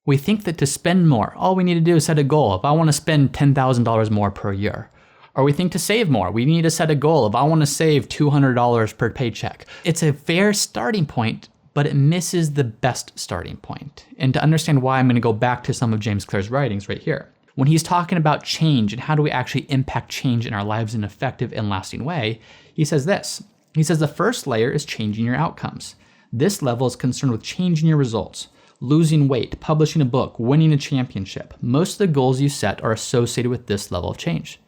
We think that to spend more, all we need to do is set a goal. If I want to spend $10,000 more per year. Or we think to save more, we need to set a goal. If I want to save $200 per paycheck. It's a fair starting point, but it misses the best starting point. And to understand why, I'm going to go back to some of James Clear's writings right here. When he's talking about change and how do we actually impact change in our lives in an effective and lasting way, he says this. He says the first layer is changing your outcomes. This level is concerned with changing your results. Losing weight, publishing a book, winning a championship. Most of the goals you set are associated with this level of change.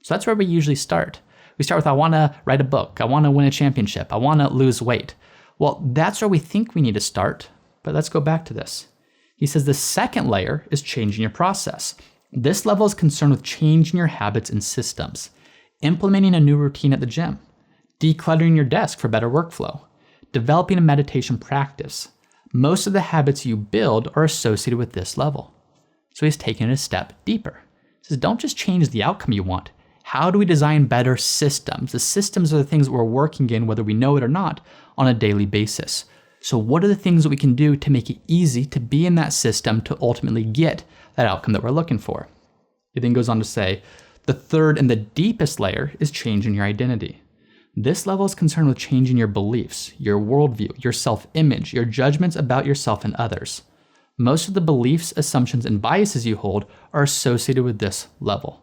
So that's where we usually start. We start with, I want to write a book. I want to win a championship. I want to lose weight. Well, that's where we think we need to start, but let's go back to this. He says the second layer is changing your process. This level is concerned with changing your habits and systems, implementing a new routine at the gym, decluttering your desk for better workflow, developing a meditation practice. Most of the habits you build are associated with this level. So he's taking it a step deeper. He says, don't just change the outcome you want. How do we design better systems? The systems are the things that we're working in, whether we know it or not, on a daily basis. So what are the things that we can do to make it easy to be in that system to ultimately get that outcome that we're looking for? He then goes on to say, the third and the deepest layer is changing your identity. This level is concerned with changing your beliefs, your worldview, your self-image, your judgments about yourself and others. Most of the beliefs, assumptions, and biases you hold are associated with this level.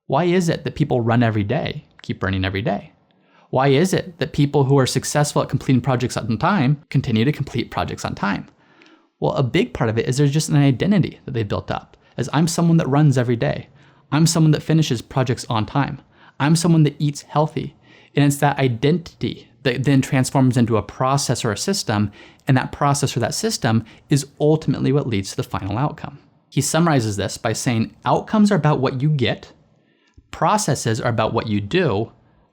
Why is it that people run every day, keep running every day? Why is it that people who are successful at completing projects on time continue to complete projects on time? Well, a big part of it is there's just an identity that they built up, as I'm someone that runs every day. I'm someone that finishes projects on time. I'm someone that eats healthy. And it's that identity that then transforms into a process or a system, and that process or that system is ultimately what leads to the final outcome. He summarizes this by saying outcomes are about what you get, processes are about what you do,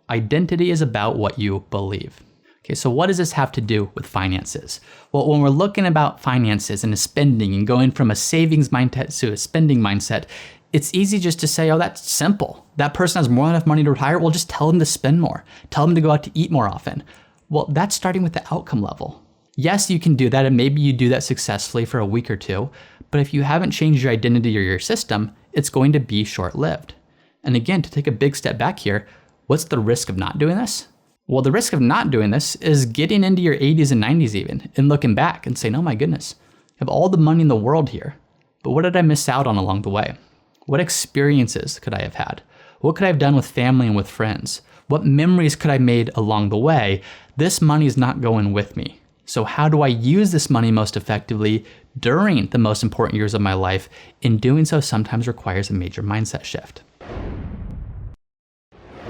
identity is about what you believe. Okay, so what does this have to do with finances? Well, when we're looking about finances and spending and going from a savings mindset to a spending mindset, it's easy just to say, oh, that's simple. That person has more than enough money to retire. Well, just tell them to spend more. Tell them to go out to eat more often. Well, that's starting with the outcome level. Yes, you can do that, and maybe you do that successfully for a week or two, but if you haven't changed your identity or your system, it's going to be short-lived. And again, to take a big step back here, what's the risk of not doing this? Well, the risk of not doing this is getting into your 80s and 90s even, and looking back and saying, oh my goodness, I have all the money in the world here, but what did I miss out on along the way? What experiences could I have had? What could I have done with family and with friends? What memories could I have made along the way? This money is not going with me. So how do I use this money most effectively during the most important years of my life? In doing so sometimes requires a major mindset shift.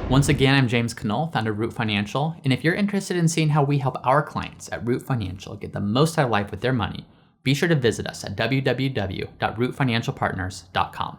Once again, I'm James Knoll, founder of Root Financial. And if you're interested in seeing how we help our clients at Root Financial get the most out of life with their money, be sure to visit us at www.rootfinancialpartners.com.